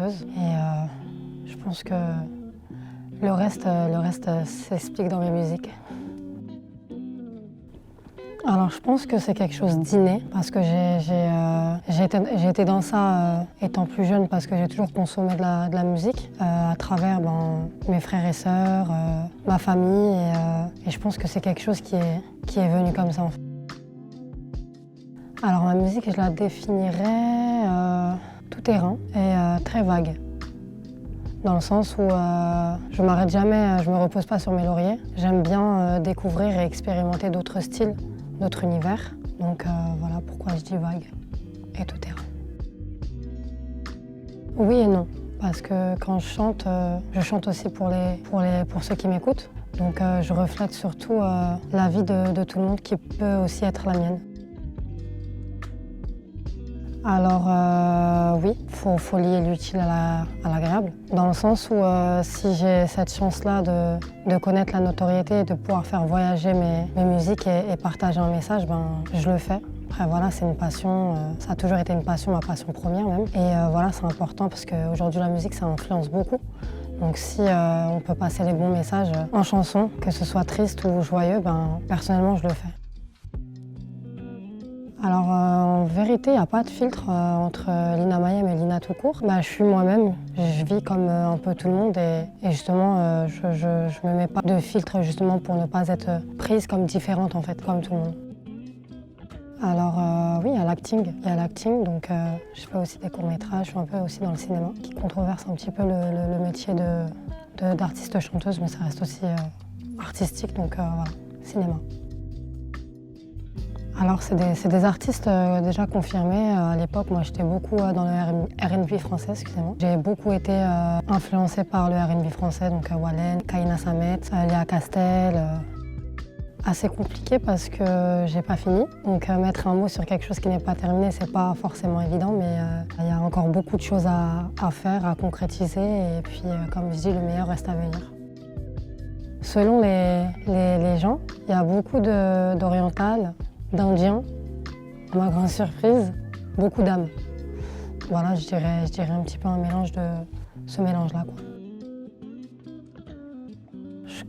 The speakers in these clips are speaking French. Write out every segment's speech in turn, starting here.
chanteuse. Et je pense que le reste s'explique dans mes musiques. Alors je pense que c'est quelque chose d'inné parce que j'ai été dans ça étant plus jeune parce que j'ai toujours consommé de la musique à travers mes frères et sœurs, ma famille et je pense que c'est quelque chose qui est venu comme ça en fait. Alors ma musique je la définirais tout terrain et très vague. Dans le sens où je m'arrête jamais, je me repose pas sur mes lauriers. J'aime bien découvrir et expérimenter d'autres styles, d'autres univers. Donc voilà pourquoi je dis vague et tout terrain. Oui et non, parce que quand je chante aussi pour ceux qui m'écoutent. Donc je reflète surtout la vie de tout le monde qui peut aussi être la mienne. Alors oui, faut lier l'utile à l'agréable, dans le sens où si j'ai cette chance-là de connaître la notoriété et de pouvoir faire voyager mes musiques et partager un message, je le fais. Après voilà, c'est une passion, ça a toujours été une passion, ma passion première même. Et voilà, c'est important parce qu'aujourd'hui la musique, ça influence beaucoup. Donc si on peut passer les bons messages en chanson, que ce soit triste ou joyeux, personnellement je le fais. Alors en vérité, il n'y a pas de filtre entre Lina Mayem et Lina tout court. Je suis moi-même, je vis comme un peu tout le monde et justement je me mets pas de filtre justement pour ne pas être prise comme différente en fait, comme tout le monde. Alors oui, il y a l'acting, donc je fais aussi des courts-métrages, je suis un peu aussi dans le cinéma, qui controverse un petit peu le métier d'artiste-chanteuse, mais ça reste aussi artistique, donc voilà, cinéma. Alors, c'est des artistes déjà confirmés. À l'époque, moi, j'étais beaucoup dans le R&B français, excusez-moi. J'ai beaucoup été influencée par le R&B français, donc Wallen, Kaina Samet, Léa Castel. Assez compliqué parce que j'ai pas fini. Donc, mettre un mot sur quelque chose qui n'est pas terminé, c'est pas forcément évident, mais il y a encore beaucoup de choses à faire, à concrétiser. Et puis, comme je dis, le meilleur reste à venir. Selon les gens, il y a beaucoup d'orientales, d'Indiens, à ma grande surprise, beaucoup d'âmes. Voilà, je dirais un petit peu un mélange de ce mélange-là, quoi.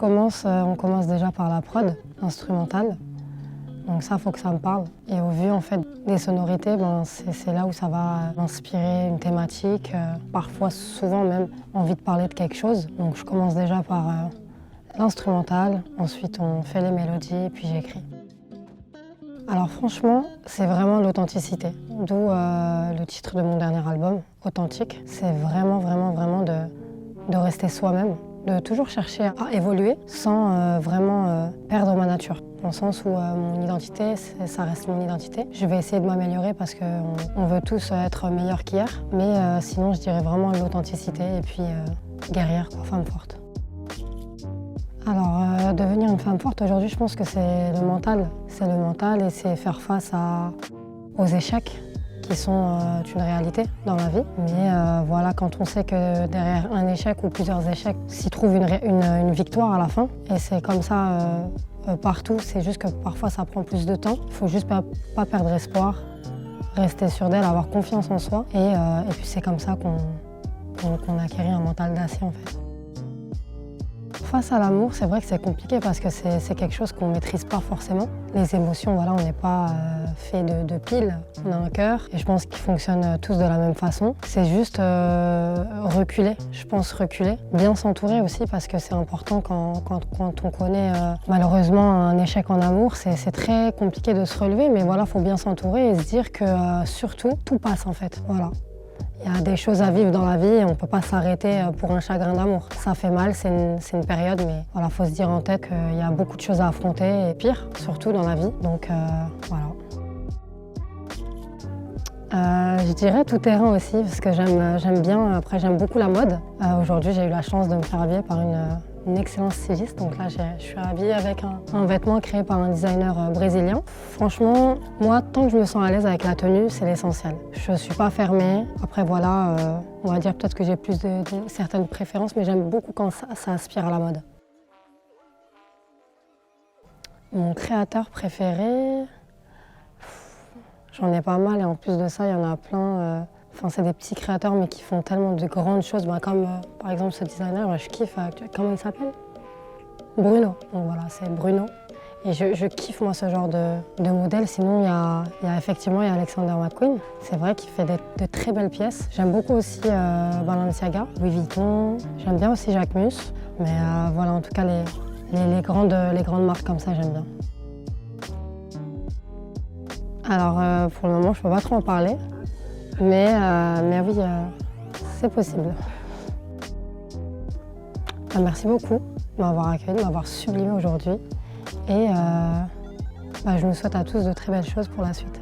On commence déjà par la prod instrumentale. Donc ça, faut que ça me parle. Et au vu en fait des sonorités, c'est là où ça va inspirer une thématique, parfois, souvent même, envie de parler de quelque chose. Donc je commence déjà par l'instrumental, ensuite on fait les mélodies, puis j'écris. Alors franchement, c'est vraiment l'authenticité, d'où le titre de mon dernier album, Authentique. C'est vraiment de rester soi-même, de toujours chercher à évoluer sans vraiment perdre ma nature. Dans le sens où mon identité, ça reste mon identité. Je vais essayer de m'améliorer parce qu'on veut tous être meilleurs qu'hier, mais sinon je dirais vraiment l'authenticité et puis guerrière, quoi, femme forte. Alors, devenir une femme forte, aujourd'hui, je pense que c'est le mental. C'est le mental et c'est faire face aux échecs qui sont une réalité dans la vie. Mais voilà, quand on sait que derrière un échec ou plusieurs échecs s'y trouve une victoire à la fin, et c'est comme ça partout, c'est juste que parfois ça prend plus de temps. Il faut juste pas perdre espoir, rester sûr d'elle, avoir confiance en soi. Et puis c'est comme ça qu'on acquérit un mental d'acier en fait. Face à l'amour, c'est vrai que c'est compliqué parce que c'est quelque chose qu'on ne maîtrise pas forcément. Les émotions, voilà, on n'est pas fait de piles, on a un cœur et je pense qu'ils fonctionnent tous de la même façon. C'est juste reculer, je pense reculer. Bien s'entourer aussi parce que c'est important quand on connaît malheureusement un échec en amour, c'est très compliqué de se relever, mais voilà, il faut bien s'entourer et se dire que surtout, tout passe en fait, voilà. Il y a des choses à vivre dans la vie et on ne peut pas s'arrêter pour un chagrin d'amour. Ça fait mal, c'est une période, mais voilà, faut se dire en tête qu'il y a beaucoup de choses à affronter et pire, surtout dans la vie. Donc voilà. Je dirais tout terrain aussi parce que j'aime bien, après j'aime beaucoup la mode. Aujourd'hui j'ai eu la chance de me faire habiller par une excellente styliste, donc là je suis habillée avec un vêtement créé par un designer brésilien. Franchement, moi tant que je me sens à l'aise avec la tenue, c'est l'essentiel. Je ne suis pas fermée, après voilà, on va dire peut-être que j'ai plus de certaines préférences, mais j'aime beaucoup quand ça aspire à la mode. Mon créateur préféré, j'en ai pas mal et en plus de ça, il y en a plein. Enfin, c'est des petits créateurs, mais qui font tellement de grandes choses. Ben, comme par exemple ce designer, je kiffe. Comment il s'appelle? Bruno. Donc voilà, c'est Bruno. Et je kiffe moi ce genre de modèle. Sinon, il y a effectivement Alexander McQueen. C'est vrai qu'il fait de très belles pièces. J'aime beaucoup aussi Balenciaga, Louis Vuitton. J'aime bien aussi Jacquemus. Mais voilà, en tout cas, les grandes marques comme ça, j'aime bien. Alors, pour le moment, je ne peux pas trop en parler. Mais oui, c'est possible. Merci beaucoup de m'avoir accueilli, de m'avoir sublimé aujourd'hui. Et je nous souhaite à tous de très belles choses pour la suite.